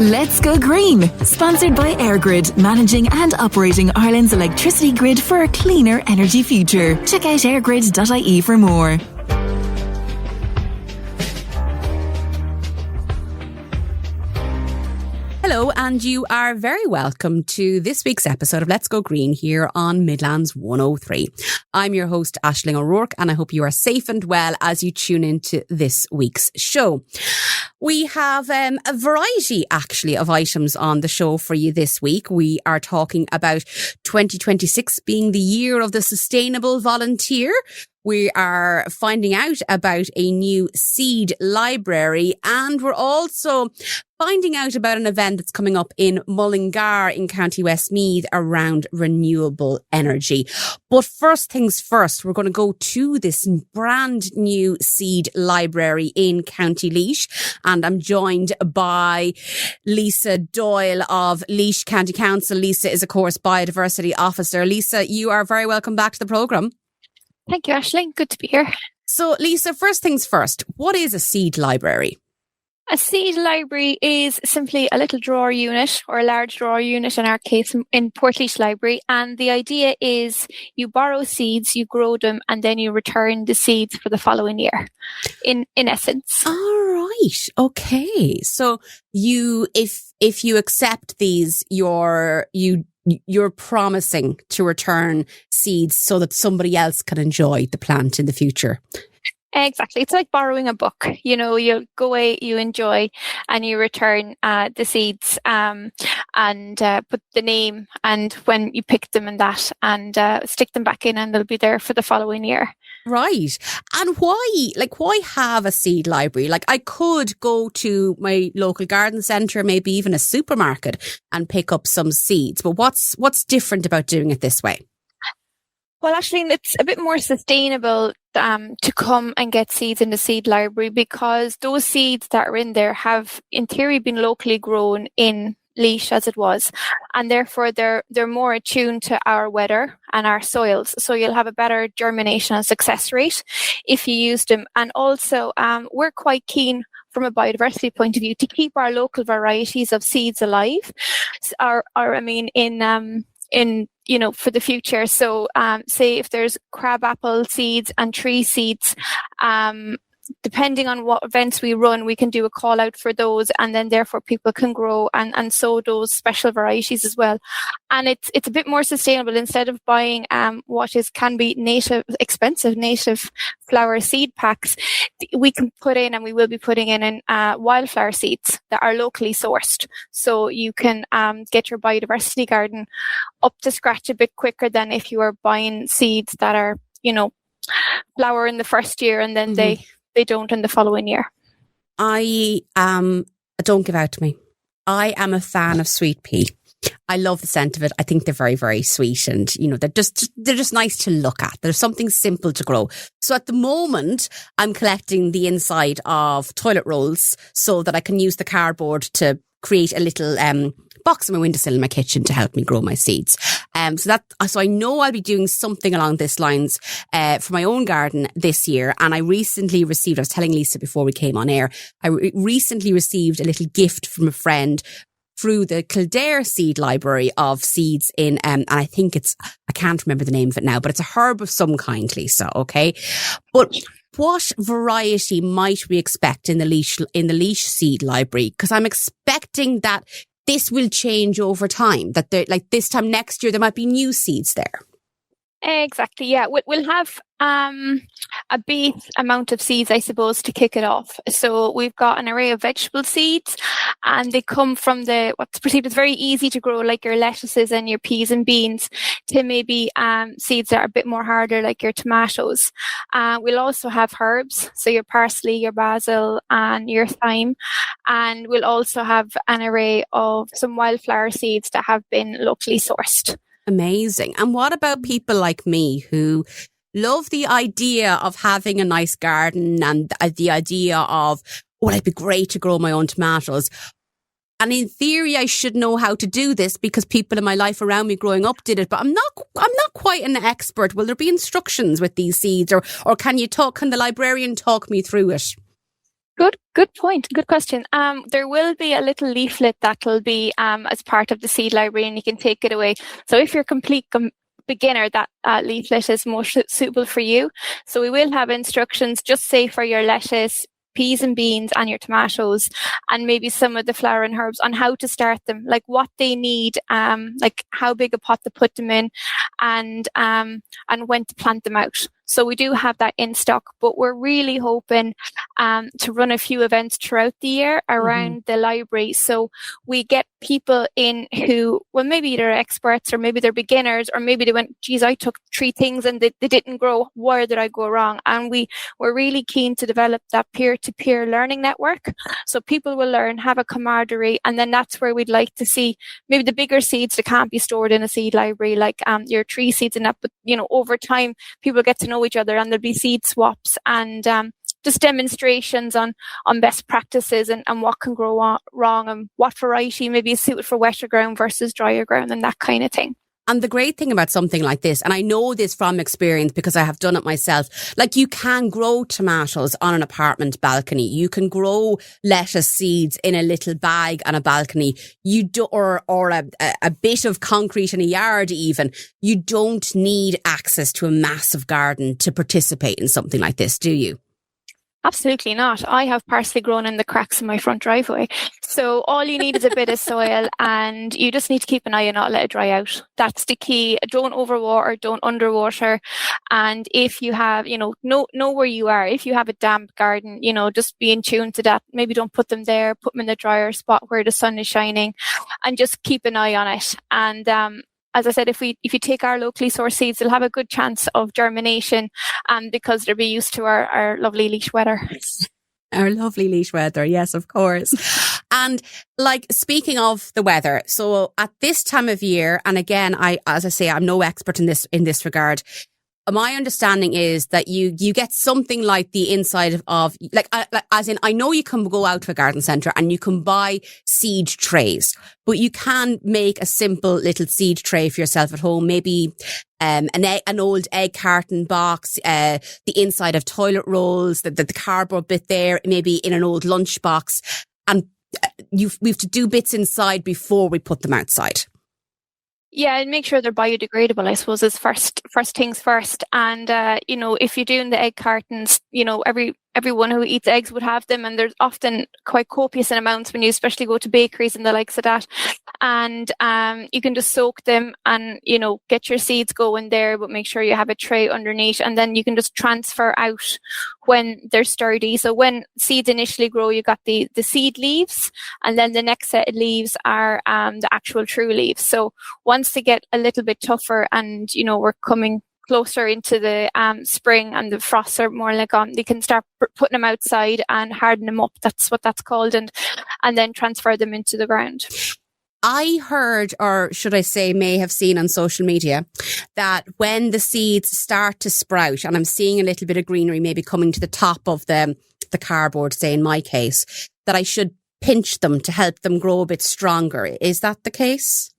Let's Go Green, sponsored by EirGrid, managing and operating Ireland's electricity grid for a cleaner energy future. Check out airgrid.ie for more. Hello, and you are very welcome to this week's episode of Let's Go Green here on Midlands 103. I'm your host, Aisling O'Rourke, and I hope you are safe and well as you tune into this week's show. We have a variety, actually, of items on the show for you this week. We are talking about 2026 being the year of the sustainable volunteer. We are finding out about a new seed library, and we're also finding out about an event that's coming up in Mullingar in County Westmeath around renewable energy. But first things first, we're going to go to this brand new seed library in County Laois, and I'm joined by Lisa Doyle of Laois County Council. Lisa is, of course, Biodiversity Officer. Lisa, you are very welcome back to the programme. Thank you, Aisling. Good to be here. So, Lisa, first things first, what is a seed library? A seed library is simply a little drawer unit, or a large drawer unit in our case in Portlaoise Library. And the idea is you borrow seeds, you grow them, and then you return the seeds for the following year, in essence. All right. Okay. So if you accept these, you're promising to return seeds so that somebody else can enjoy the plant in the future. Exactly. It's like borrowing a book. You know, you'll go away, you enjoy, and you return the seeds and put the name and when you pick them and that, and stick them back in, and they'll be there for the following year. Right. And why have a seed library? Like, I could go to my local garden centre, maybe even a supermarket, and pick up some seeds. But what's different about doing it this way? Well, actually, it's a bit more sustainable to come and get seeds in the seed library, because those seeds that are in there have, in theory, been locally grown in Laois as it was, and therefore they're more attuned to our weather and our soils. So you'll have a better germination and success rate if you use them. And also, we're quite keen from a biodiversity point of view to keep our local varieties of seeds alive, in for the future. So say if there's crabapple seeds and tree seeds, depending on what events we run, we can do a call out for those, and then therefore people can grow and sow those special varieties as well. And it's a bit more sustainable. Instead of buying can be expensive native flower seed packs, we can put in, and we will be putting in wildflower seeds that are locally sourced. So you can get your biodiversity garden up to scratch a bit quicker than if you are buying seeds that are, flower in the first year and then they don't in the following year. Don't give out to me. I am a fan of sweet pea. I love the scent of it. I think they're very, very sweet, and they're just nice to look at. There's something simple to grow. So at the moment, I'm collecting the inside of toilet rolls so that I can use the cardboard to create a little box on my windowsill in my kitchen to help me grow my seeds. So I know I'll be doing something along these lines for my own garden this year. And I recently received, I was telling Lisa before we came on air, I recently received a little gift from a friend through the Kildare Seed Library of seeds in, and I think I can't remember the name of it now, but it's a herb of some kind, Lisa, okay? But what variety might we expect in the Laois Seed Library? Because I'm expecting that this will change over time, that this time next year there might be new seeds there. Exactly, yeah. We'll have a base amount of seeds, I suppose, to kick it off. So we've got an array of vegetable seeds, and they come from what's perceived as very easy to grow, like your lettuces and your peas and beans, to maybe seeds that are a bit more harder, like your tomatoes. We'll also have herbs, so your parsley, your basil, and your thyme. And we'll also have an array of some wildflower seeds that have been locally sourced. Amazing. And what about people like me who love the idea of having a nice garden and the idea of, it'd be great to grow my own tomatoes. And in theory, I should know how to do this because people in my life around me growing up did it, but I'm not quite an expert. Will there be instructions with these seeds, or can the librarian talk me through it? Good point. Good question. There will be a little leaflet that'll be as part of the seed library, and you can take it away. So if you're a complete beginner, that leaflet is more suitable for you. So we will have instructions, just say for your lettuce, peas and beans, and your tomatoes, and maybe some of the flowering herbs on how to start them, like what they need, like how big a pot to put them in, and when to plant them out. So we do have that in stock, but we're really hoping to run a few events throughout the year around the library. So we get people in who, well, maybe they're experts, or maybe they're beginners, or maybe they went, geez, I took 3 things and they didn't grow. Where did I go wrong? And we're really keen to develop that peer-to-peer learning network. So people will learn, have a camaraderie, and then that's where we'd like to see maybe the bigger seeds that can't be stored in a seed library, like your tree seeds and that. But, over time, people get to know each other, and there'll be seed swaps and just demonstrations on best practices and what can grow wrong, and what variety maybe is suited for wetter ground versus drier ground, and that kind of thing. And the great thing about something like this, and I know this from experience because I have done it myself, like you can grow tomatoes on an apartment balcony. You can grow lettuce seeds in a little bag on a balcony. Or a bit of concrete in a yard even. You don't need access to a massive garden to participate in something like this, do you? Absolutely not. I have parsley grown in the cracks in my front driveway. So all you need is a bit of soil, and you just need to keep an eye and not let it dry out. That's the key. Don't overwater, don't underwater. And if you have, know where you are. If you have a damp garden, just be in tune to that. Maybe don't put them there, put them in the drier spot where the sun is shining, and just keep an eye on it. And, as I said, if you take our locally sourced seeds, they'll have a good chance of germination, because they'll be used to our lovely Laois weather. Our lovely Laois weather, yes, of course. And speaking of the weather, so at this time of year, and again, as I say, I'm no expert in this regard. My understanding is that you get something like the inside of, as in, I know you can go out to a garden centre and you can buy seed trays, but you can make a simple little seed tray for yourself at home. Maybe an old egg carton box, the inside of toilet rolls, the cardboard bit there, maybe in an old lunch box, and we have to do bits inside before we put them outside. Yeah, and make sure they're biodegradable, I suppose, is first things first. And, if you're doing the egg cartons, everyone who eats eggs would have them, and there's often quite copious in amounts when you especially go to bakeries and the likes of that. And you can just soak them and, get your seeds going there, but make sure you have a tray underneath, and then you can just transfer out when they're sturdy. So when seeds initially grow, you got the seed leaves, and then the next set of leaves are the actual true leaves. So once they get a little bit tougher and, we're coming closer into the spring and the frosts are more like on, they can start putting them outside and harden them up. That's what that's called, and then transfer them into the ground. I heard, or should I say may have seen on social media, that when the seeds start to sprout, and I'm seeing a little bit of greenery maybe coming to the top of the cardboard, say in my case, that I should pinch them to help them grow a bit stronger. Is that the case?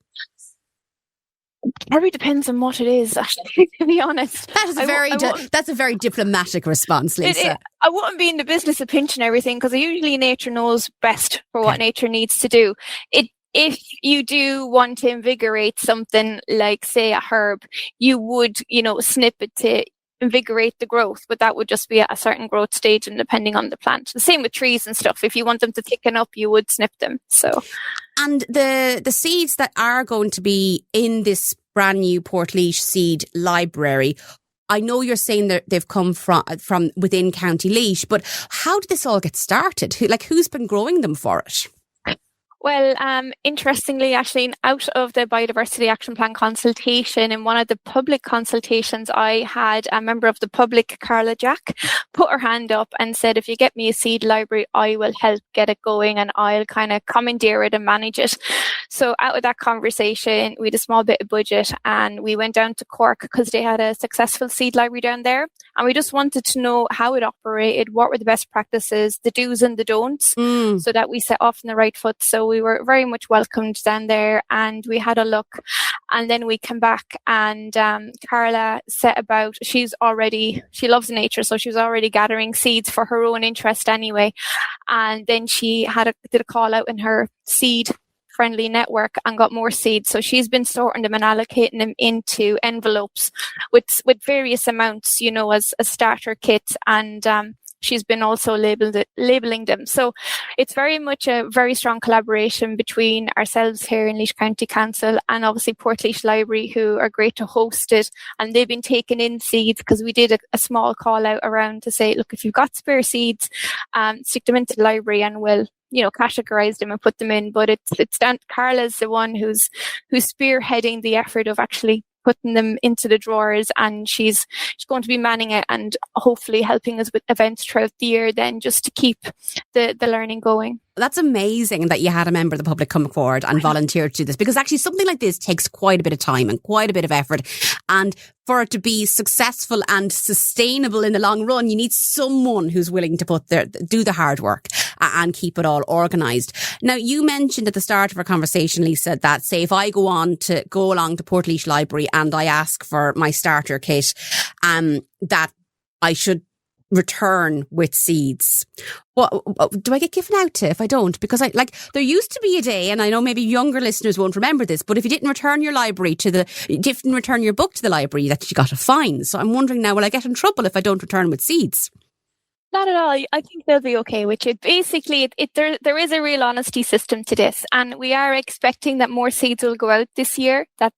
It probably depends on what it is, actually, to be honest. That's a very diplomatic response, Lisa. I wouldn't be in the business of pinching everything, because usually nature knows best for what nature needs to do. If you do want to invigorate something like, say, a herb, you would, snip it to invigorate the growth, but that would just be at a certain growth stage and depending on the plant. The same with trees and stuff. If you want them to thicken up, you would snip them. So, and the seeds that are going to be in this brand new Portlaoise Seed Library, I know you're saying that they've come from within County Laois, but how did this all get started? Who's been growing them for it? Well, interestingly, Aisling, out of the Biodiversity Action Plan consultation, in one of the public consultations, I had a member of the public, Carla Jack, put her hand up and said, if you get me a seed library, I will help get it going and I'll kind of commandeer it and manage it. So out of that conversation, we had a small bit of budget and we went down to Cork because they had a successful seed library down there. And we just wanted to know how it operated, what were the best practices, the do's and the don'ts, so that we set off on the right foot. So we were very much welcomed down there and we had a look. And then we came back and Carla set about, she loves nature, so she was already gathering seeds for her own interest anyway. And then she did a call out in her seed friendly network and got more seeds. So she's been sorting them and allocating them into envelopes with various amounts, as a starter kit, and she's been also labeling them. So it's very much a very strong collaboration between ourselves here in Laois County Council and obviously Portlaoise Library, who are great to host it. And they've been taking in seeds because we did a small call out around to say, look, if you've got spare seeds, stick them into the library and we'll categorize them and put them in. But it's Carla's the one who's spearheading the effort of actually putting them into the drawers, and she's going to be manning it and hopefully helping us with events throughout the year then, just to keep the learning going. That's amazing that you had a member of the public come forward and volunteer to do this, because actually something like this takes quite a bit of time and quite a bit of effort. And for it to be successful and sustainable in the long run, you need someone who's willing to do the hard work and keep it all organised. Now, you mentioned at the start of our conversation, Lisa, that say if I go along to Portlaoise Library and I ask for my starter kit, that I should return with seeds. What do I get given out to if I don't? Because there used to be a day, and I know maybe younger listeners won't remember this, but if you didn't return your book to the library, that you got a fine. So I'm wondering now, will I get in trouble if I don't return with seeds? Not at all. I think they'll be okay with it. Basically, there is a real honesty system to this, and we are expecting that more seeds will go out this year that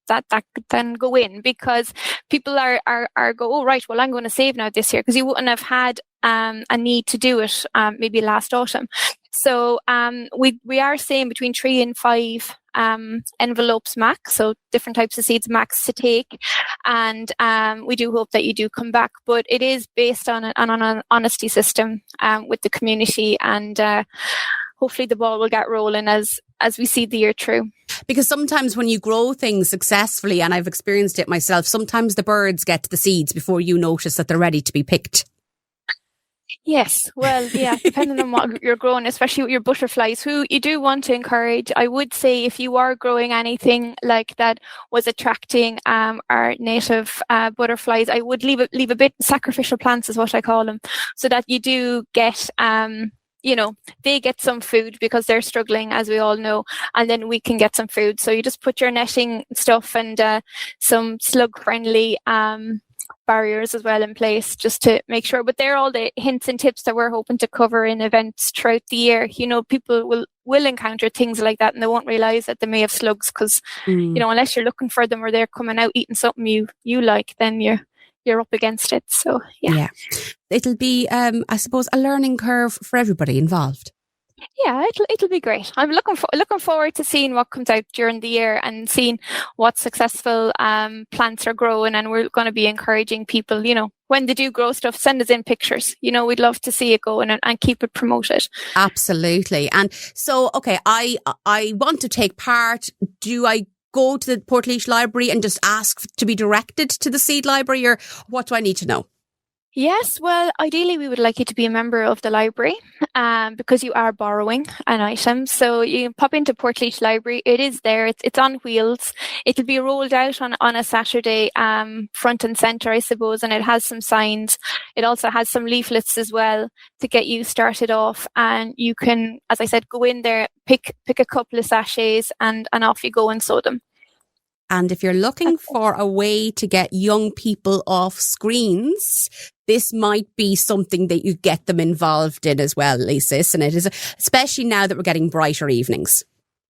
then go in, because people are oh right, well, I'm going to save now this year, because you wouldn't have had a need to do it maybe last autumn. So we are saying between 3 and 5 envelopes max, so different types of seeds max to take, and we do hope that you do come back, but it is based on an honesty system with the community, and hopefully the ball will get rolling as we see the year through. Because sometimes when you grow things successfully, and I've experienced it myself, sometimes the birds get to the seeds before you notice that they're ready to be picked. Yes, well, yeah, depending on what you're growing, especially with your butterflies, who you do want to encourage. I would say if you are growing anything like that was attracting our native butterflies, I would leave a bit. Sacrificial plants is what I call them, so that you do get they get some food because they're struggling, as we all know, and then we can get some food. So you just put your netting stuff and some slug friendly barriers as well in place, just to make sure. But they're all the hints and tips that we're hoping to cover in events throughout the year. People will encounter things like that and they won't realise that they may have slugs, because unless you're looking for them or they're coming out eating something you like, then you're up against it. So yeah. It'll be I suppose a learning curve for everybody involved. Yeah, it'll be great. I'm looking forward to seeing what comes out during the year and seeing what successful plants are growing. And we're going to be encouraging people, when they do grow stuff, send us in pictures. We'd love to see it going and keep it promoted. Absolutely. And so, okay, I want to take part. Do I go to the Portlaoise Library and just ask to be directed to the Seed Library, or what do I need to know? Yes, well, ideally we would like you to be a member of the library because you are borrowing an item. So you pop into Portlaoise Library. It is there. It's on wheels. It'll be rolled out on a Saturday, front and centre, I suppose, and it has some signs. It also has some leaflets as well to get you started off. And you can, as I said, go in there, pick a couple of sachets and off you go and sow them. And if you're looking for a way to get young people off screens, this might be something that you get them involved in as well, Lisa, isn't it? Especially now that we're getting brighter evenings.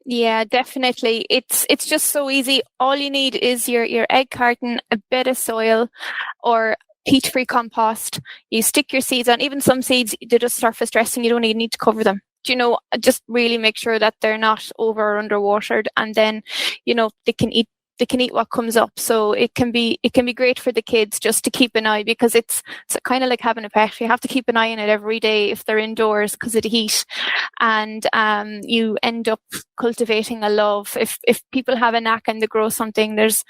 Yeah, definitely. It's just so easy. All you need is your egg carton, a bit of soil, or peat-free compost. You stick your seeds on. Even some seeds, they're just surface dressing. You don't even need to cover them. Just really make sure that they're not over or underwatered, and then, they can eat they can eat what comes up. So it can be great for the kids just to keep an eye, because it's kind of like having a pet. You have to keep an eye on it every day if they're indoors because of the heat, and you end up cultivating a love. If people have a knack and they grow something, there's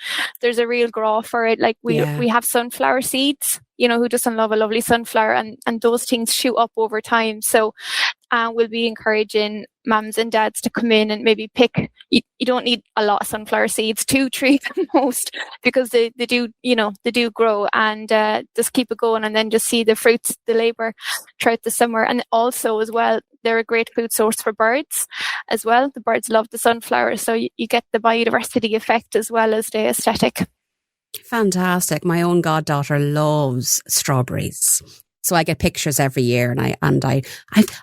a real grow for it. Like we have sunflower seeds. Who doesn't love a lovely sunflower, and those things shoot up over time. So we'll be encouraging mums and dads to come in and maybe pick. You don't need a lot of sunflower seeds, 2-3 at the most, because they do grow, and just keep it going, and then just see the fruits, the labour throughout the summer. And also as well, they're a great food source for birds as well. The birds love the sunflowers, so you get the biodiversity effect as well as the aesthetic. Fantastic. My own goddaughter loves strawberries. So I get pictures every year, and I've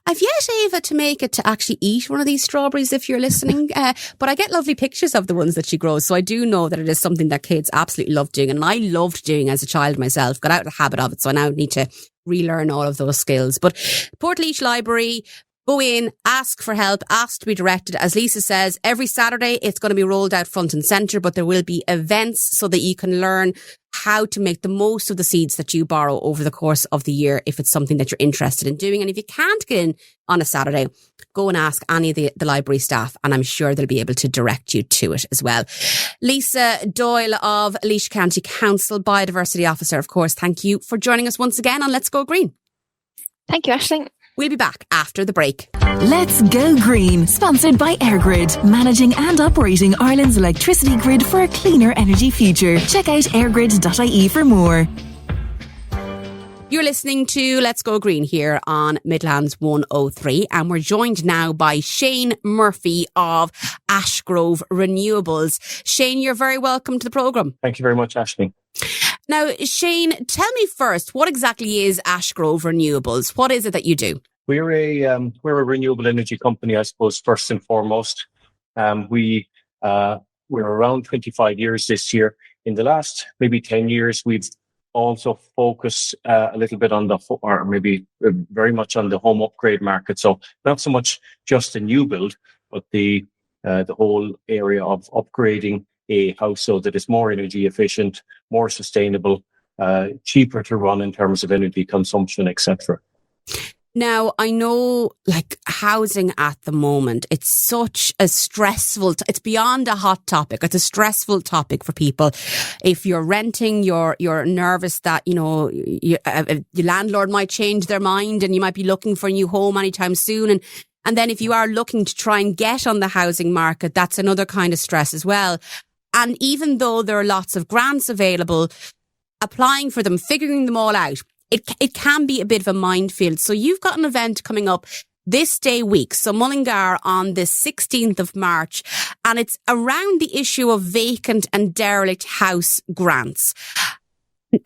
yet, Ava, to make it to actually eat one of these strawberries if you're listening. But I get lovely pictures of the ones that she grows. So I do know that it is something that kids absolutely love doing. And I loved doing as a child myself, got out of the habit of it. So I now need to relearn all of those skills. But Portlaoise Library, go in, ask for help, ask to be directed. As Lisa says, every Saturday it's going to be rolled out front and centre, but there will be events so that you can learn how to make the most of the seeds that you borrow over the course of the year if it's something that you're interested in doing. And if you can't get in on a Saturday, go and ask any of the library staff, and I'm sure they'll be able to direct you to it as well. Lisa Doyle of Laois County Council, Biodiversity Officer, of course, thank you for joining us once again on Let's Go Green. Thank you, Aisling. We'll be back after the break. Let's Go Green, sponsored by EirGrid, managing and operating Ireland's electricity grid for a cleaner energy future. Check out airgrid.ie for more. You're listening to Let's Go Green here on Midlands 103, and we're joined now by Shane Murphy of Ashgrove Renewables. Shane, you're very welcome to the programme. Thank you very much, Aisling. Now, Shane, tell me first, what exactly is Ashgrove Renewables? What is it that you do? We're a renewable energy company, I suppose, first and foremost. We're around 25 years this year. In the last maybe 10 years, we've also focused a little bit on very much on the home upgrade market. So not so much just a new build, but the whole area of upgrading a house so that it's more energy efficient, more sustainable, cheaper to run in terms of energy consumption, etc. Now, I know, like, housing at the moment, it's such a stressful, it's beyond a hot topic. It's a stressful topic for people. If you're renting, you're nervous that, your landlord might change their mind and you might be looking for a new home anytime soon. And then if you are looking to try and get on the housing market, that's another kind of stress as well. And even though there are lots of grants available, applying for them, figuring them all out, it can be a bit of a minefield. So you've got an event coming up this day week, so Mullingar on the 16th of March, and it's around the issue of vacant and derelict house grants.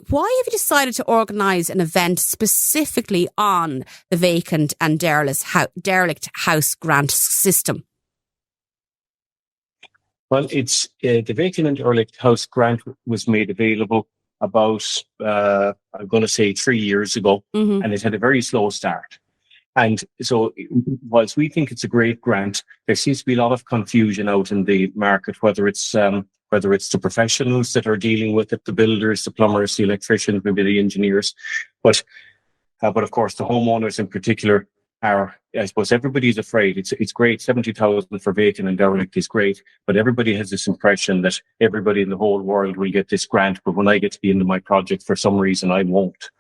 Why have you decided to organise an event specifically on the vacant and derelict house grant system? Well, it's the vacant and derelict house grant was made available about, I'm going to say 3 years ago, and it had a very slow start. And so whilst we think it's a great grant, there seems to be a lot of confusion out in the market, whether it's the professionals that are dealing with it, the builders, the plumbers, the electricians, maybe the engineers. But of course, the homeowners in particular are, I suppose everybody's afraid. It's great, 70,000 for vacant and derelict is great, but everybody has this impression that everybody in the whole world will get this grant, but when I get to the end of my project, for some reason, I won't.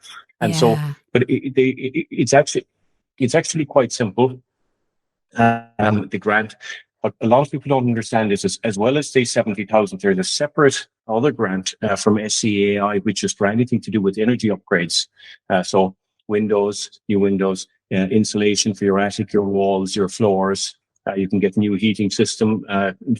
And so, but it's actually quite simple, the grant. What a lot of people don't understand is as well as the 70,000, there's a separate other grant from SCAI, which is for anything to do with energy upgrades. So new windows, insulation for your attic, your walls, your floors. You can get a new heating system,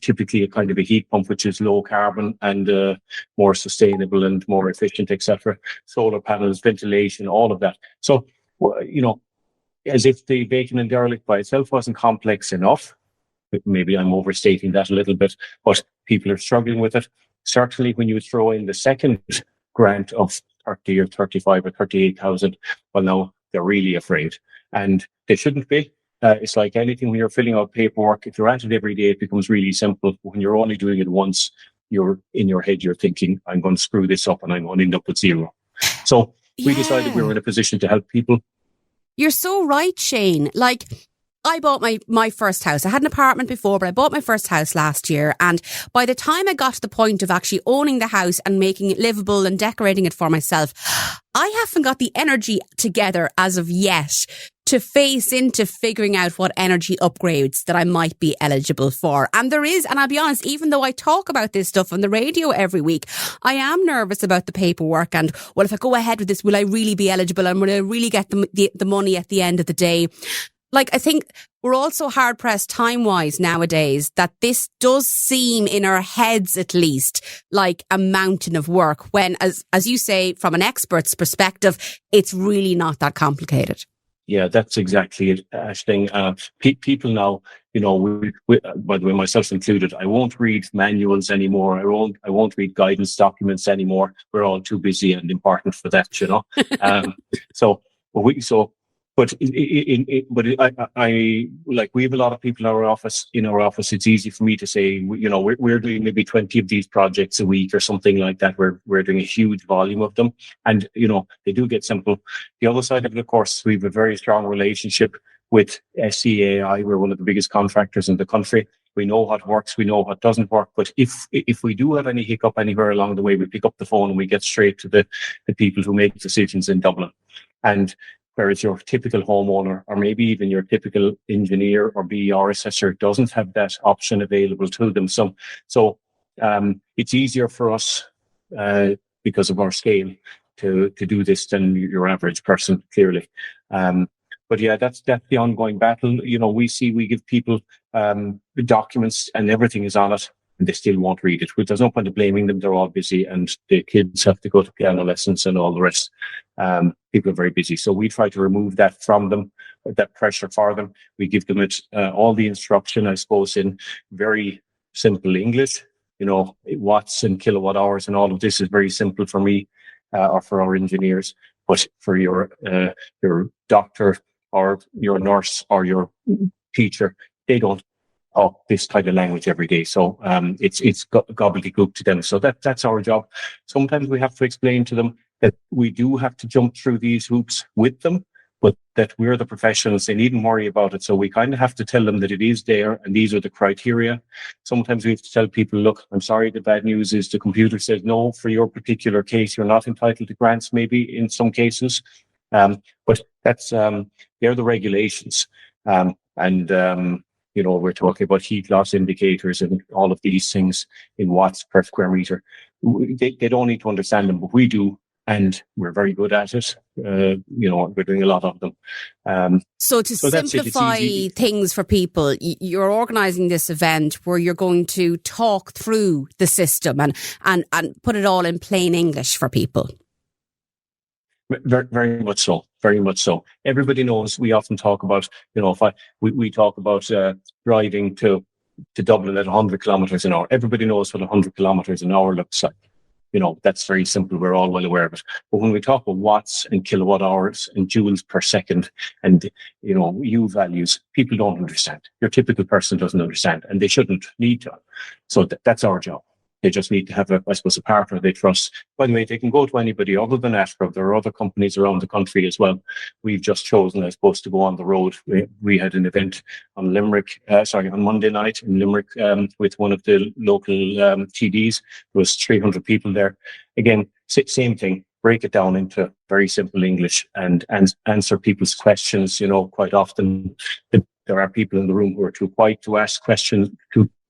typically a kind of a heat pump, which is low carbon and more sustainable and more efficient, etc. Solar panels, ventilation, all of that. So, as if the vacant and derelict by itself wasn't complex enough. Maybe I'm overstating that a little bit, but people are struggling with it. Certainly when you throw in the second grant of 30 or 35 or 38,000, well, now they're really afraid. And they shouldn't be. It's like anything when you're filling out paperwork. If you're at it every day, it becomes really simple. When you're only doing it once, you're in your head, you're thinking, I'm going to screw this up and I'm going to end up with zero. So we decided we were in a position to help people. You're so right, Shane. Like, I bought my first house. I had an apartment before, but I bought my first house last year. And by the time I got to the point of actually owning the house and making it livable and decorating it for myself, I haven't got the energy together as of yet to face into figuring out what energy upgrades that I might be eligible for. And there is, and I'll be honest, even though I talk about this stuff on the radio every week, I am nervous about the paperwork and, well, if I go ahead with this, will I really be eligible and will I really get the money at the end of the day? Like, I think we're also hard pressed time wise nowadays that this does seem, in our heads at least, like a mountain of work when, as you say, from an expert's perspective, it's really not that complicated. Yeah, that's exactly it, Aisling. People now, we, by the way, myself included, I won't read manuals anymore. I won't read guidance documents anymore. We're all too busy and important for that, But I like, we have a lot of people in our office. It's easy for me to say, we're doing maybe 20 of these projects a week or something like that. We're doing a huge volume of them, and they do get simple. The other side of it, of course, we have a very strong relationship with SCAI. We're one of the biggest contractors in the country. We know what works, we know what doesn't work. But if we do have any hiccup anywhere along the way, we pick up the phone and we get straight to the people who make decisions in Dublin. And whereas your typical homeowner, or maybe even your typical engineer or BER assessor, doesn't have that option available to them. So it's easier for us because of our scale to do this than your average person, clearly. But yeah, that's the ongoing battle. We give people documents and everything is on it, and they still won't read it. There's no point of blaming them. They're all busy, and the kids have to go to piano lessons and all the rest. People are very busy. So we try to remove that from them, that pressure for them. We give them all the instruction, I suppose, in very simple English. Watts and kilowatt hours and all of this is very simple for me or for our engineers. But for your doctor or your nurse or your teacher, they don't talk this kind of language every day. So it's gobbledygook to them. So that's our job. Sometimes we have to explain to them that we do have to jump through these hoops with them, but that we're the professionals. They needn't worry about it. So we kind of have to tell them that it is there and these are the criteria. Sometimes we have to tell people, look, I'm sorry, the bad news is the computer says no, for your particular case, you're not entitled to grants, maybe in some cases. But that's, they're the regulations. We're talking about heat loss indicators and all of these things in watts per square meter. They don't need to understand them, but we do. And we're very good at it. We're doing a lot of them. So simplify things for people, you're organising this event where you're going to talk through the system and put it all in plain English for people. Very, very much so. Very much so. Everybody knows. We often talk about, we talk about driving to Dublin at 100 kilometres an hour. Everybody knows what 100 kilometres an hour looks like. That's very simple. We're all well aware of it. But when we talk about watts and kilowatt hours and joules per second and, U values, people don't understand. Your typical person doesn't understand, and they shouldn't need to. So that's our job. They just need to have a partner they trust. By the way, they can go to anybody other than Ashgrove. There are other companies around the country as well. We've just chosen, I suppose, to go on the road. We had an event on Monday night in Limerick with one of the local TDs. There was 300 people there. Again, same thing. Break it down into very simple English and answer people's questions. Quite often there are people in the room who are too quiet to ask questions,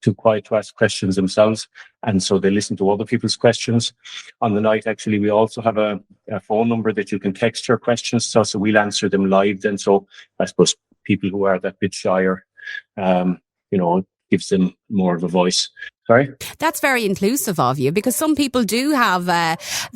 too quiet to ask questions themselves, and so they listen to other people's questions. On the night, actually, we also have a phone number that you can text your questions to, so we'll answer them live then. So I suppose people who are that bit shyer, gives them more of a voice. Sorry? That's very inclusive of you, because some people do have,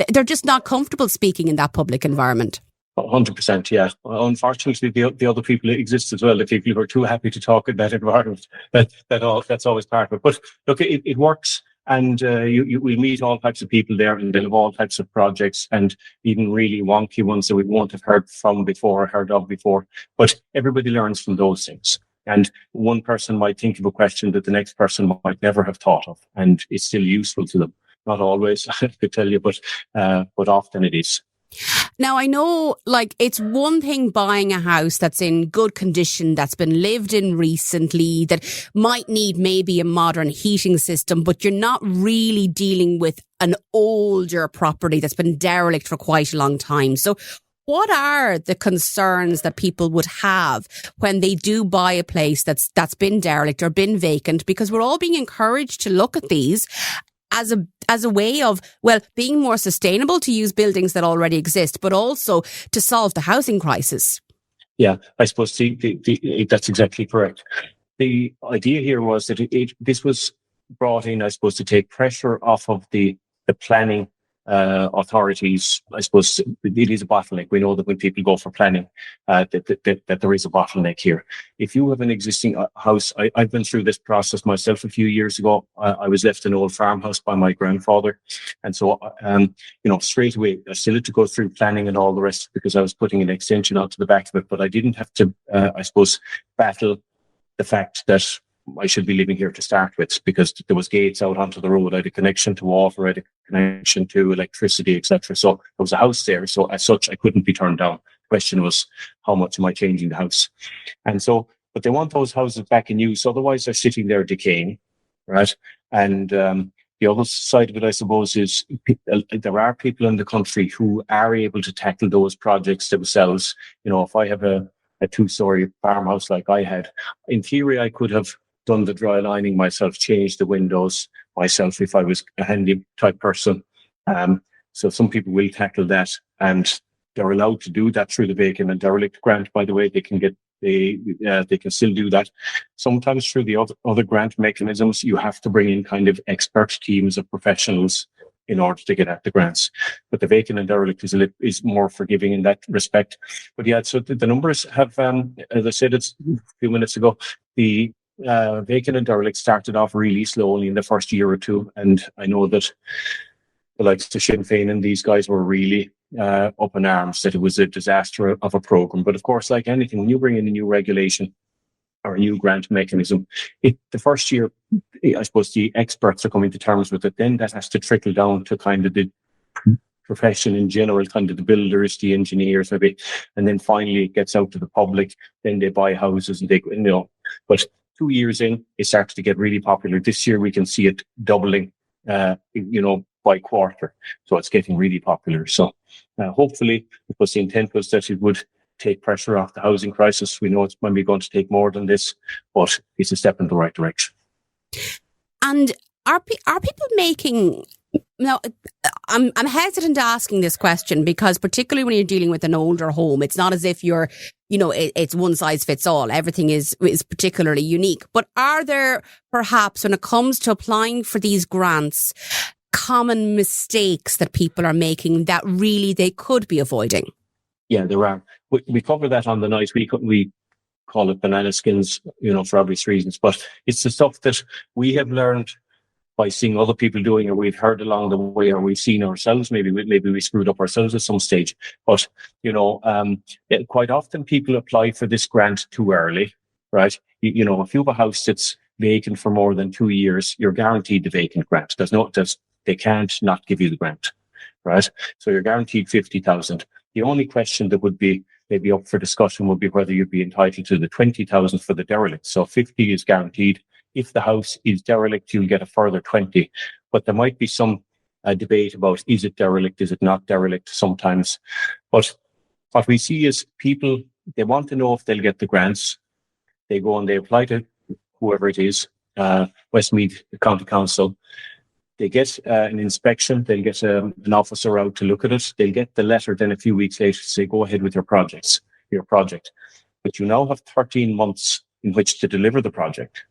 they're just not comfortable speaking in that public environment. 100%, yeah. Unfortunately, the other people exist as well. The people who are too happy to talk in that environment, that's always part of it. But look, it works, and we'll meet all types of people there, and they'll have all types of projects, and even really wonky ones that we won't have heard of before. But everybody learns from those things. And one person might think of a question that the next person might never have thought of, and it's still useful to them. Not always, I could tell you, but often it is. Now, I know, like, it's one thing buying a house that's in good condition, that's been lived in recently, that might need maybe a modern heating system, but you're not really dealing with an older property that's been derelict for quite a long time. So what are the concerns that people would have when they do buy a place that's been derelict or been vacant? Because we're all being encouraged to look at these as a way of, well, being more sustainable, to use buildings that already exist, but also to solve the housing crisis. Yeah, I suppose that's exactly correct. The idea here was that this was brought in, I suppose, to take pressure off of the planning authorities. I suppose it is a bottleneck. We know that when people go for planning, that there is a bottleneck here. If you have an existing house, I've been through this process myself a few years ago. I was left an old farmhouse by my grandfather. And so, straight away, I still had to go through planning and all the rest because I was putting an extension onto the back of it. But I didn't have to, I suppose, battle the fact that I should be living here to start with, because there was gates out onto the road. I had a connection to water, I had a connection to electricity, etc. So there was a house there. So as such, I couldn't be turned down. The question was, how much am I changing the house? And so, but they want those houses back in use. Otherwise, they're sitting there decaying, right? And the other side of it, I suppose, is there are people in the country who are able to tackle those projects themselves. If I have a 2-story farmhouse like I had, in theory, I could have done the dry lining myself, changed the windows myself if I was a handy type person. So some people will tackle that, and they're allowed to do that through the vacant and derelict grant. By the way, they can still do that. Sometimes through the other grant mechanisms, you have to bring in kind of expert teams of professionals in order to get at the grants. But the vacant and derelict is more forgiving in that respect. But yeah, so the numbers have, as I said, it's a few minutes ago, the vacant and derelict started off really slowly in the first year or two, and I know that the likes of Sinn Féin and these guys were really up in arms that it was a disaster of a program. But of course, like anything, when you bring in a new regulation or a new grant mechanism, the first year, I suppose the experts are coming to terms with it. Then that has to trickle down to kind of the profession in general, kind of the builders, the engineers maybe, and then finally it gets out to the public. Then they buy houses and they, but 2 years in, it starts to get really popular. This year, we can see it doubling, by quarter. So it's getting really popular. So hopefully, because the intent was that it would take pressure off the housing crisis. We know it's maybe going to take more than this, but it's a step in the right direction. And are people making... Now, I'm hesitant asking this question because particularly when you're dealing with an older home, it's not as if you're, it's one size fits all. Everything is particularly unique. But are there perhaps, when it comes to applying for these grants, common mistakes that people are making that really they could be avoiding? Yeah, there are. We cover that on the night. We call it banana skins, for obvious reasons. But it's the stuff that we have learned by seeing other people doing, or we've heard along the way, or we've seen ourselves. Maybe we screwed up ourselves at some stage. But quite often people apply for this grant too early, right? If you have a house that's vacant for more than 2 years, you're guaranteed the vacant grant. They can't not give you the grant, right? So you're guaranteed 50,000. The only question that would be maybe up for discussion would be whether you'd be entitled to the 20,000 for the derelict. So 50 is guaranteed. If the house is derelict, you'll get a further 20. But there might be some debate about, is it derelict, is it not derelict sometimes. But what we see is people, they want to know if they'll get the grants. They go and they apply to whoever it is, Westmeath County Council. They get an inspection. They'll get an officer out to look at it. They'll get the letter then a few weeks later to say, go ahead with your project. But you now have 13 months in which to deliver the project.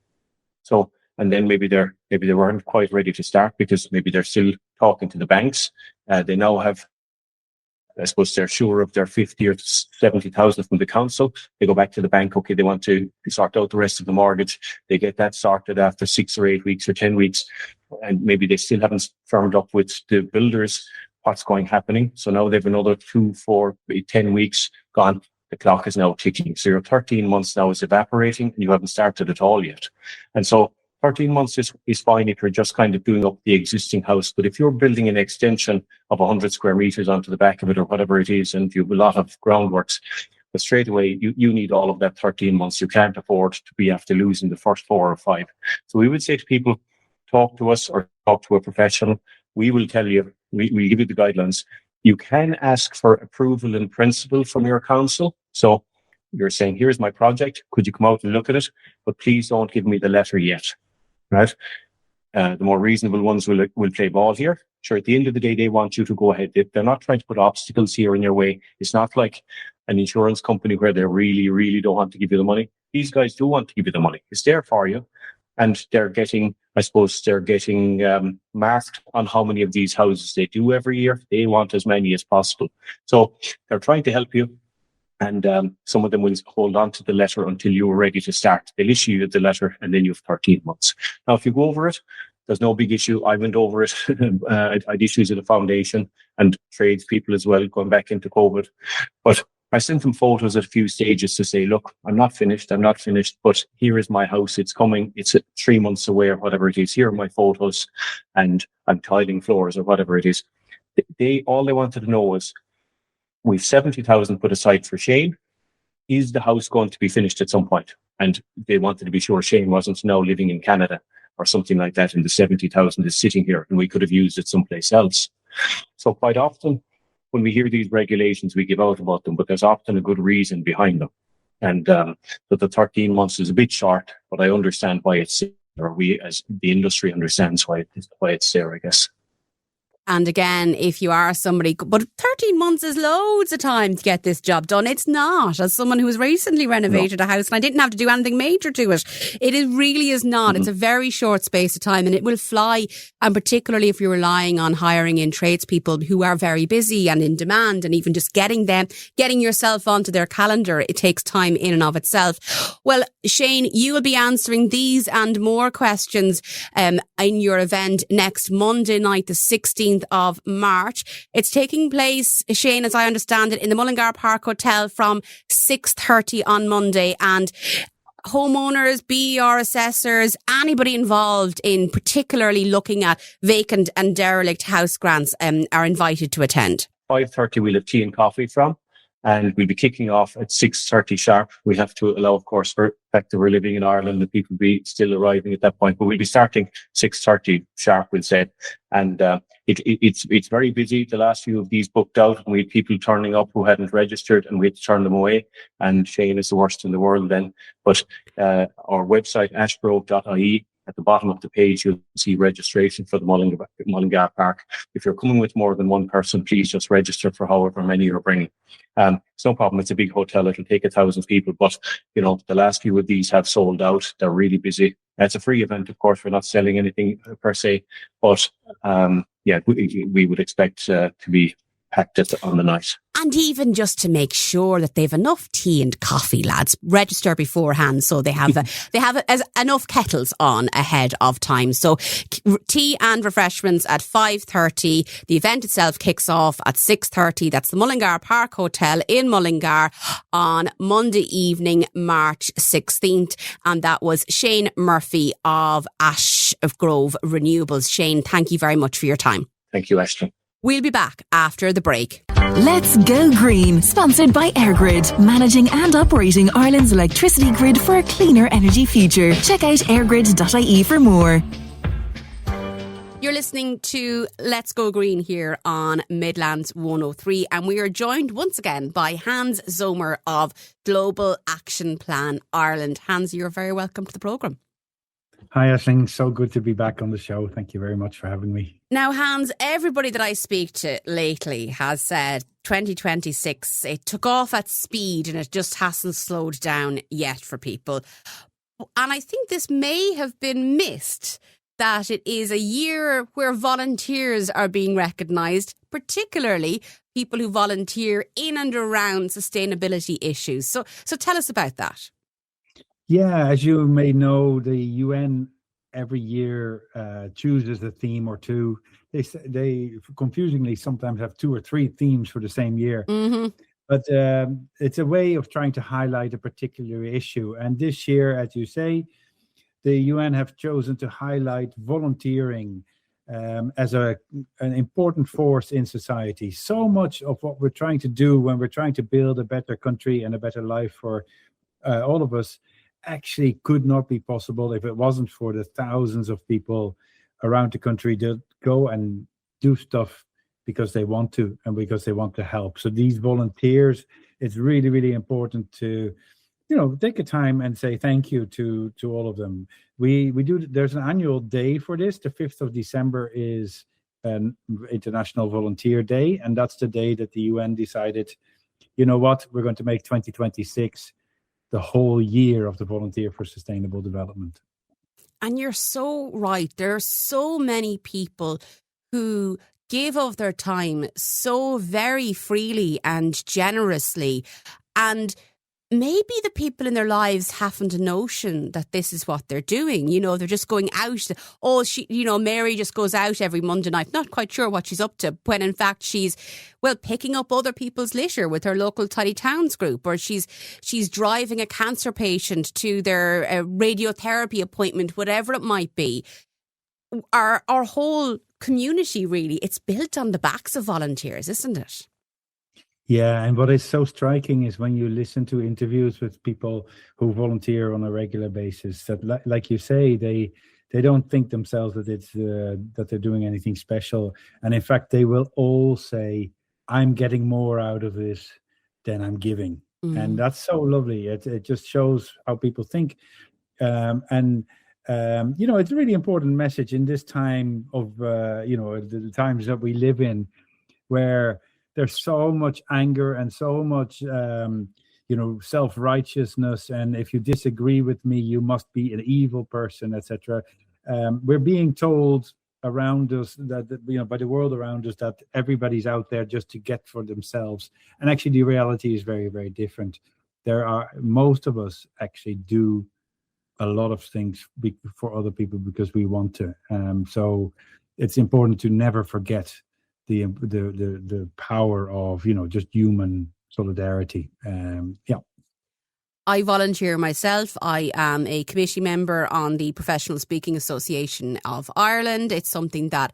So, and then maybe they weren't quite ready to start because maybe they're still talking to the banks. They now have, I suppose, they're sure of their 50 or 70,000 from the council. They go back to the bank. Okay, they want to sort out the rest of the mortgage. They get that sorted after 6 or 8 weeks or 10 weeks. And maybe they still haven't firmed up with the builders what's happening. So now they've another 2, 4, 10 weeks gone. the clock is now ticking. So your 13 months now is evaporating and you haven't started at all yet. And so 13 months is fine if you're just kind of doing up the existing house. But if you're building an extension of 100 square meters onto the back of it or whatever it is, and you have a lot of groundworks, but straight away, you need all of that 13 months. You can't afford to be after losing the first 4 or 5. So we would say to people, talk to us or talk to a professional. We will tell you, we give you the guidelines. You can ask for approval in principle from your council. So you're saying, here's my project. Could you come out and look at it? But please don't give me the letter yet. Right? The more reasonable ones will play ball here. Sure, at the end of the day, they want you to go ahead. They're not trying to put obstacles here in your way. It's not like an insurance company where they really, really don't want to give you the money. These guys do want to give you the money. It's there for you. And they're getting marked on how many of these houses they do every year. They want as many as possible. So they're trying to help you. And some of them will hold on to the letter until you're ready to start. They'll issue you the letter and then you have 13 months. Now, if you go over it, there's no big issue. I went over it. I had issues at the foundation and tradespeople as well, going back into COVID. But I sent them photos at a few stages to say, look, I'm not finished, but here is my house. It's coming. It's 3 months away or whatever it is. Here are my photos and I'm tiling floors or whatever it is. All they wanted to know was, we've 70,000 put aside for Shane. Is the house going to be finished at some point? And they wanted to be sure Shane wasn't now living in Canada or something like that, and the 70,000 is sitting here and we could have used it someplace else. So quite often when we hear these regulations, we give out about them, but there's often a good reason behind them. And that the 13 months is a bit short, but I understand why it's there, or we as the industry understands why it's there, I guess. And again, if you are somebody, but 13 months is loads of time to get this job done. It's not. As someone who has recently renovated a house and I didn't have to do anything major to it, really is not. It's a very short space of time and it will fly. And particularly if you're relying on hiring in tradespeople who are very busy and in demand, and even just getting yourself onto their calendar, it takes time in and of itself. Well, Shane, you will be answering these and more questions in your event next Monday night, the 16th of March. It's taking place, Shane, as I understand it, in the Mullingar Park Hotel from 6:30 on Monday, and homeowners, BER assessors, anybody involved in particularly looking at vacant and derelict house grants are invited to attend. 5:30 we'll have tea and coffee from, and we'll be kicking off at 6:30 sharp. We have to allow, of course, for the fact that we're living in Ireland, the people be still arriving at that point, but we'll be starting 6:30 sharp, we'll say. And it's very busy. The last few of these booked out, and we had people turning up who hadn't registered and we had to turn them away. And Shane is the worst in the world then. But our website, ashgrove.ie, at the bottom of the page, you'll see registration for the Mullingar Park. If you're coming with more than one person, please just register for however many you're bringing. It's no problem. It's a big hotel. It'll take 1,000 people. But, the last few of these have sold out. They're really busy. It's a free event, of course. We're not selling anything per se. But, we would expect to be packed on the night. And even just to make sure that they've enough tea and coffee, lads, register beforehand so they have enough kettles on ahead of time. So tea and refreshments at 5:30. The event itself kicks off at 6:30. That's the Mullingar Park Hotel in Mullingar on Monday evening, March 16th. And that was Shane Murphy of Ashgrove Renewables. Shane, thank you very much for your time. Thank you, Ashton. We'll be back after the break. Let's Go Green, sponsored by EirGrid, managing and operating Ireland's electricity grid for a cleaner energy future. Check out airgrid.ie for more. You're listening to Let's Go Green here on Midlands 103, and we are joined once again by Hans Zomer of Global Action Plan Ireland. Hans, you're very welcome to the programme. Hi, Aisling. So good to be back on the show. Thank you very much for having me. Now, Hans, everybody that I speak to lately has said 2026, it took off at speed and it just hasn't slowed down yet for people. And I think this may have been missed, that it is a year where volunteers are being recognised, particularly people who volunteer in and around sustainability issues. So tell us about that. Yeah, as you may know, the UN every year chooses a theme or two. They confusingly sometimes have 2 or 3 themes for the same year. Mm-hmm. But it's a way of trying to highlight a particular issue. And this year, as you say, the UN have chosen to highlight volunteering as an important force in society. So much of what we're trying to do when we're trying to build a better country and a better life for all of us actually could not be possible if it wasn't for the thousands of people around the country that go and do stuff because they want to and because they want to help. So these volunteers, it's really, really important to, take a time and say thank you to all of them. We do. There's an annual day for this. The 5th of December is an International Volunteer Day, and that's the day that the UN decided, you know what, we're going to make 2026 the whole year of the Volunteer for Sustainable Development. And you're so right. There are so many people who give of their time so very freely and generously, and maybe the people in their lives haven't a notion that this is what they're doing. They're just going out. Mary just goes out every Monday night, not quite sure what she's up to, when in fact she's, picking up other people's litter with her local Tidy Towns group, or she's driving a cancer patient to their radiotherapy appointment, whatever it might be. Our whole community, really, it's built on the backs of volunteers, isn't it? Yeah, and what is so striking is when you listen to interviews with people who volunteer on a regular basis, that, like you say, they don't think themselves that it's that they're doing anything special, and in fact, they will all say, "I'm getting more out of this than I'm giving," and that's so lovely. It just shows how people think, it's a really important message in this time of the times that we live in, where there's so much anger and so much, self-righteousness. And if you disagree with me, you must be an evil person, etc. We're being told around us that, by the world around us, that everybody's out there just to get for themselves. And actually, the reality is very, very different. Most of us actually do a lot of things for other people because we want to. So it's important to never forget the power of just human solidarity. I volunteer myself. I am a committee member on the Professional Speaking Association of Ireland. It's something that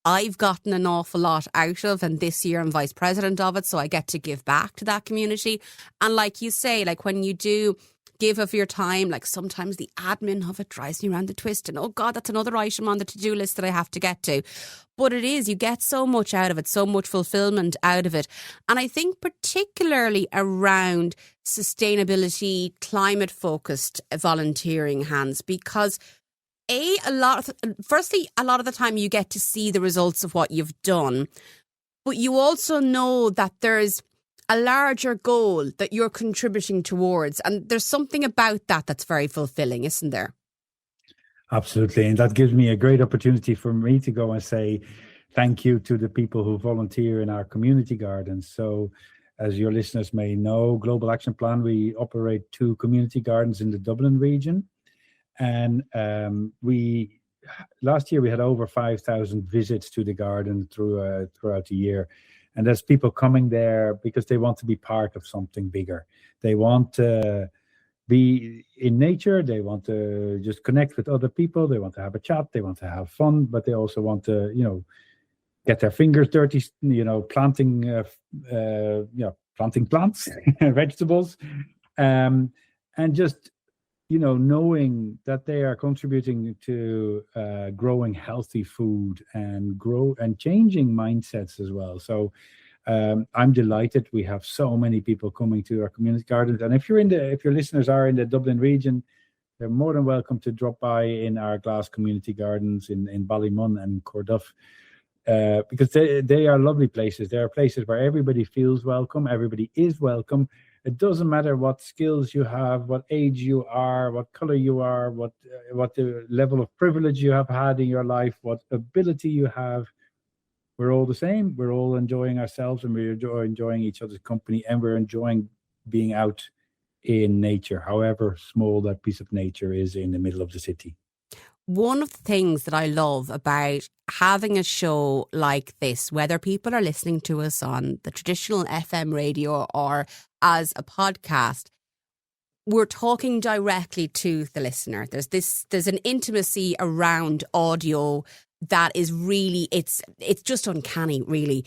I've gotten an awful lot out of, and this year I'm vice president of it, so I get to give back to that community. And like you say, when you do give of your time, sometimes the admin of it drives me around the twist, and oh God, that's another item on the to-do list that I have to get to. But it is, you get so much out of it, so much fulfillment out of it. And I think particularly around sustainability, climate-focused volunteering, Hans, because a lot of the time you get to see the results of what you've done, but you also know that there's a larger goal that you're contributing towards. And there's something about that that's very fulfilling, isn't there? Absolutely. And that gives me a great opportunity for me to go and say thank you to the people who volunteer in our community gardens. So as your listeners may know, Global Action Plan, we operate 2 community gardens in the Dublin region. And last year we had over 5,000 visits to the garden throughout the year. And there's people coming there because they want to be part of something bigger. They want to be in nature. They want to just connect with other people. They want to have a chat. They want to have fun, but they also want to, get their fingers dirty, planting plants, vegetables, and just, knowing that they are contributing to growing healthy food and changing mindsets as well. So I'm delighted we have so many people coming to our community gardens. And if your listeners are in the Dublin region, they're more than welcome to drop by in our glass community gardens in Ballymun and Corduff, because they are lovely places. They are places where everybody feels welcome. Everybody is welcome. It doesn't matter what skills you have, what age you are, what color you are, what the level of privilege you have had in your life, what ability you have. We're all the same. We're all enjoying ourselves, and we're enjoying each other's company, and we're enjoying being out in nature, however small that piece of nature is in the middle of the city. one of the things that I love about having a show like this, whether people are listening to us on the traditional FM radio or as a podcast, we're talking directly to the listener. There's an intimacy around audio that is really, it's just uncanny, really.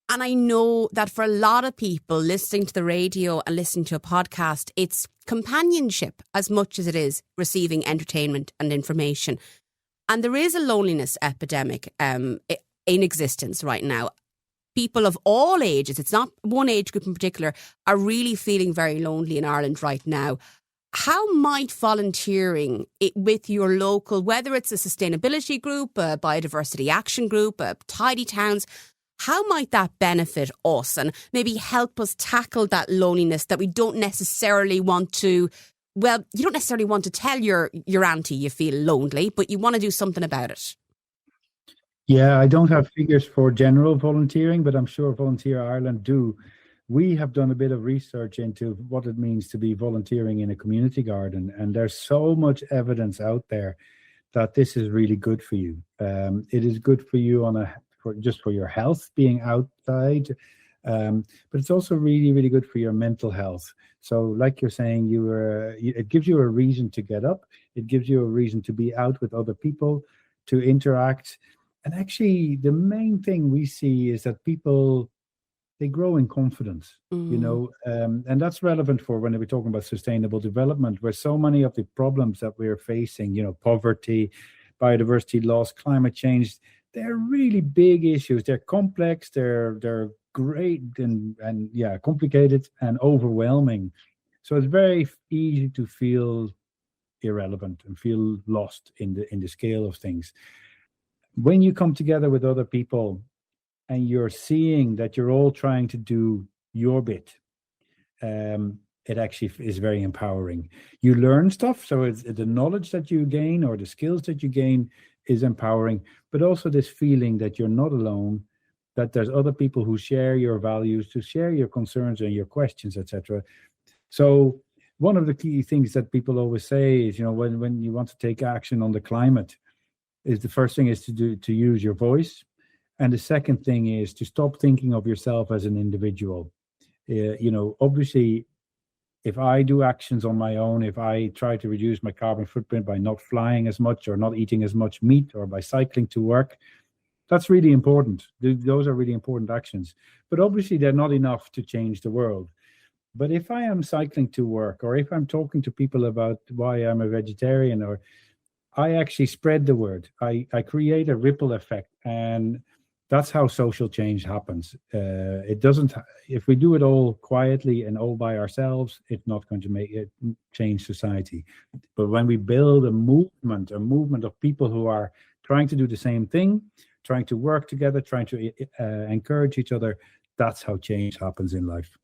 And I know that for a lot of people listening to the radio and listening to a podcast, it's companionship as much as it is receiving entertainment and information. And there is a loneliness epidemic in existence right now. People of all ages, it's not one age group in particular, are really feeling very lonely in Ireland right now. How might volunteering with your local, whether it's a sustainability group, a biodiversity action group, a tidy towns, how might that benefit us and maybe help us tackle that loneliness that we don't necessarily want to, well, you don't necessarily want to tell your auntie you feel lonely, but you want to do something about it? Yeah, I don't have figures for general volunteering, but I'm sure Volunteer Ireland do. We have done a bit of research into what it means to be volunteering in a community garden, and there's so much evidence out there that this is really good for you. It is good for you just for your health, being outside, but it's also really, really good for your mental health. So like you're saying, it gives you a reason to get up. It gives you a reason to be out with other people, to interact. And actually, the main thing we see is that people, they grow in confidence, and that's relevant for when we're talking about sustainable development, where so many of the problems that we're facing, poverty, biodiversity loss, climate change, they're really big issues. They're complex, they're great and complicated and overwhelming. So it's very easy to feel irrelevant and feel lost in the scale of things. When you come together with other people and you're seeing that you're all trying to do your bit, it actually is very empowering. You learn stuff, so it's the knowledge that you gain or the skills that you gain is empowering, but also this feeling that you're not alone, that there's other people who share your values, to share your concerns and your questions, etc. So one of the key things that people always say is, when you want to take action on the climate, is the first thing is to use your voice. And the second thing is to stop thinking of yourself as an individual. Obviously, if I do actions on my own, if I try to reduce my carbon footprint by not flying as much or not eating as much meat or by cycling to work, that's really important. Those are really important actions. But obviously, they're not enough to change the world. But if I am cycling to work, or if I'm talking to people about why I'm a vegetarian, or I actually spread the word, I create a ripple effect. And that's how social change happens. It doesn't. If we do it all quietly and all by ourselves, it's not going to make it change society. But when we build a movement of people who are trying to do the same thing, trying to work together, trying to encourage each other, that's how change happens in life.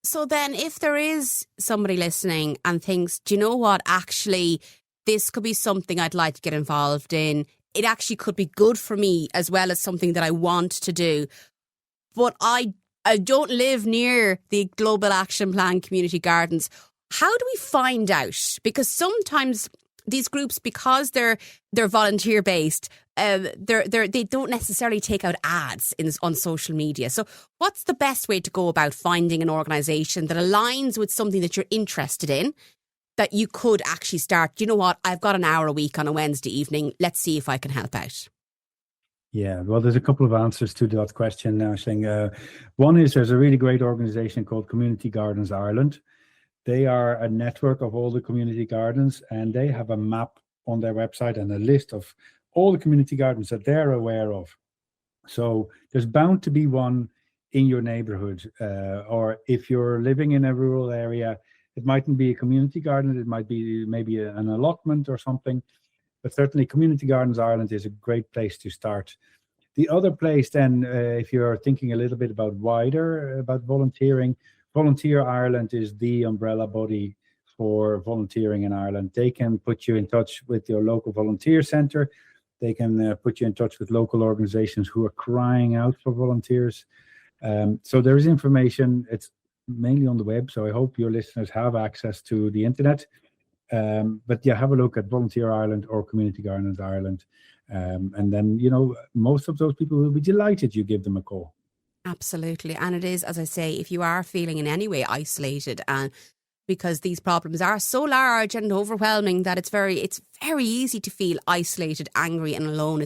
So then, if there is somebody listening and thinks, do you know what? Actually, this could be something I'd like to get involved in. It actually could be good for me as well as something that I want to do. But I don't live near the Global Action Plan community gardens. How do we find out? Because sometimes these groups, because they're volunteer based, they don't necessarily take out ads on social media. So what's the best way to go about finding an organisation that aligns with something that you're interested in, that you could actually start, you know what, I've got an hour a week on a Wednesday evening. Let's see if I can help out. Yeah, well, there's a couple of answers to that question, Aisling. One is there's a really great organisation called Community Gardens Ireland. They are a network of all the community gardens, and they have a map on their website and a list of all the community gardens that they're aware of. So there's bound to be one in your neighbourhood, or if you're living in a rural area, it mightn't be a community garden, it might be maybe an allotment or something, but certainly Community Gardens Ireland is a great place to start. The other place then, if you're thinking a little bit about volunteering, Volunteer Ireland is the umbrella body for volunteering in Ireland. They can put you in touch with your local volunteer centre. They can put you in touch with local organisations who are crying out for volunteers. So there is information. It's mainly on the web, so I hope your listeners have access to the internet. But yeah, have a look at Volunteer Ireland or Community Gardens Ireland. And then, most of those people will be delighted you give them a call. Absolutely. And it is, as I say, if you are feeling in any way isolated, and because these problems are so large and overwhelming that it's very easy to feel isolated, angry and alone.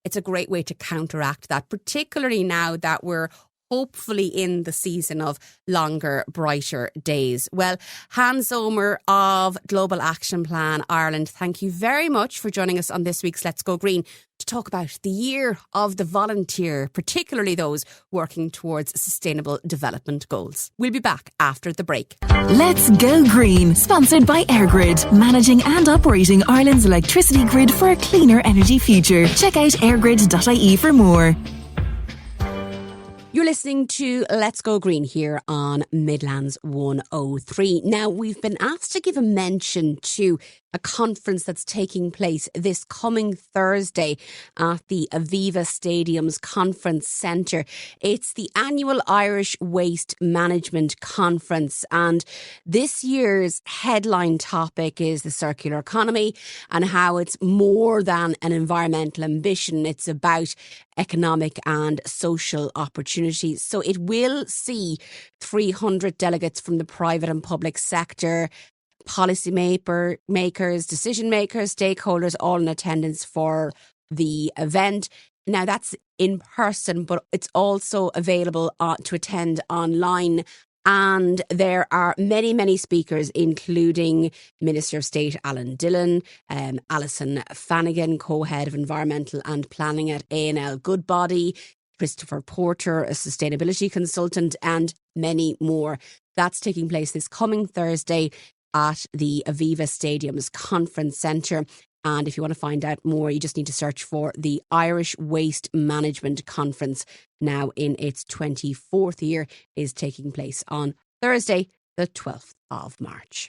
It's a great way to counteract that, particularly now that we're hopefully in the season of longer, brighter days. Well, Hans Zomer of Global Action Plan Ireland, thank you very much for joining us on this week's Let's Go Green to talk about the year of the volunteer, particularly those working towards sustainable development goals. We'll be back after the break. Let's Go Green, sponsored by EirGrid, managing and operating Ireland's electricity grid for a cleaner energy future. Check out airgrid.ie for more. You're listening to Let's Go Green here on Midlands 103. Now, we've been asked to give a mention to a conference that's taking place this coming Thursday at the Aviva Stadium's Conference Centre. It's the annual Irish Waste Management Conference, and this year's headline topic is the circular economy and how it's more than an environmental ambition. It's about economic and social opportunities. So it will see 300 delegates from the private and public sector, policy makers, decision makers, stakeholders, all in attendance for the event. Now, that's in person, but it's also available to attend online. And there are many, many speakers, including Minister of State Alan Dillon, Alison Flanagan, co-head of Environmental and Planning at A&L Goodbody, Christopher Porter, a sustainability consultant, and many more. That's taking place this coming Thursday at the Aviva Stadium's Conference Centre. And if you want to find out more, you just need to search for the Irish Waste Management Conference, now in its 24th year, is taking place on Thursday, the 12th of March.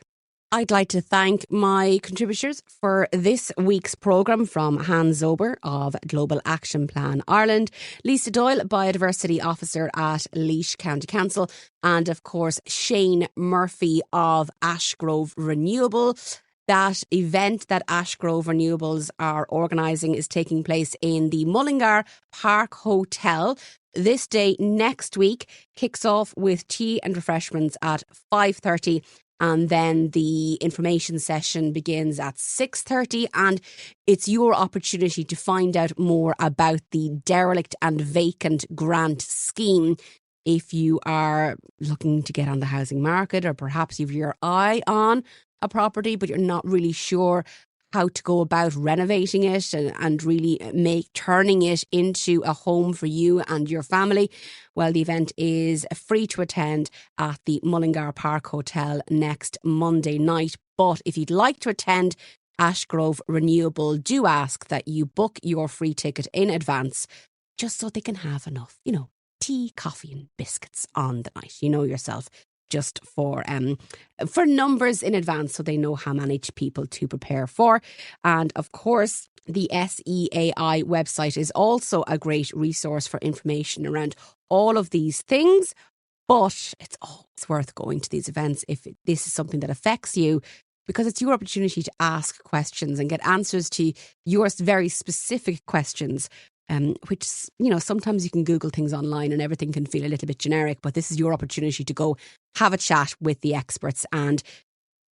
I'd like to thank my contributors for this week's programme, from Hans Zomer of Global Action Plan Ireland, Lisa Doyle, Biodiversity Officer at Laois County Council, and of course Shane Murphy of Ashgrove Renewables. That event that Ashgrove Renewables are organising is taking place in the Mullingar Park Hotel. This day next week kicks off with tea and refreshments at 5:30. And then the information session begins at 6:30, and it's your opportunity to find out more about the derelict and vacant grant scheme. If you are looking to get on the housing market, or perhaps you've your eye on a property but you're not really sure how to go about renovating it and really turning it into a home for you and your family, well, the event is free to attend at the Mullingar Park Hotel next Monday night. But if you'd like to attend Ashgrove Renewable, do ask that you book your free ticket in advance, just so they can have enough, tea, coffee and biscuits on the night. You know yourself. Just for numbers in advance, so they know how many people to prepare for. And of course, the SEAI website is also a great resource for information around all of these things. But it's always worth going to these events if this is something that affects you, because it's your opportunity to ask questions and get answers to your very specific questions. Which, sometimes you can Google things online and everything can feel a little bit generic, but this is your opportunity to go have a chat with the experts and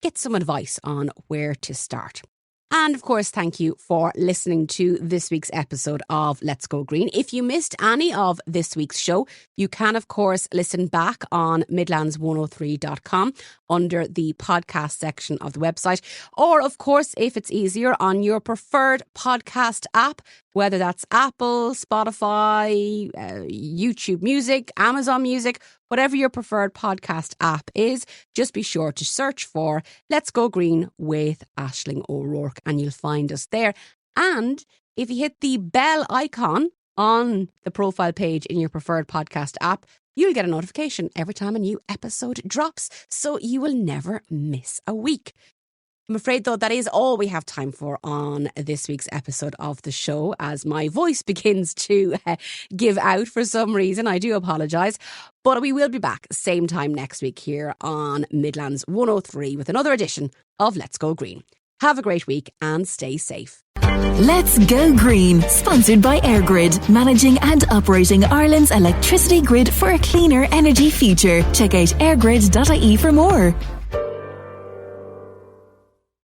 get some advice on where to start. And of course, thank you for listening to this week's episode of Let's Go Green. If you missed any of this week's show, you can, of course, listen back on midlands103.com under the podcast section of the website. Or, of course, if it's easier, on your preferred podcast app, whether that's Apple, Spotify, YouTube Music, Amazon Music, whatever your preferred podcast app is, just be sure to search for Let's Go Green with Aisling O'Rourke and you'll find us there. And if you hit the bell icon on the profile page in your preferred podcast app, you'll get a notification every time a new episode drops, so you will never miss a week. I'm afraid, though, that is all we have time for on this week's episode of the show, as my voice begins to give out for some reason. I do apologise. But we will be back same time next week here on Midlands 103 with another edition of Let's Go Green. Have a great week and stay safe. Let's Go Green, sponsored by EirGrid, managing and operating Ireland's electricity grid for a cleaner energy future. Check out airgrid.ie for more.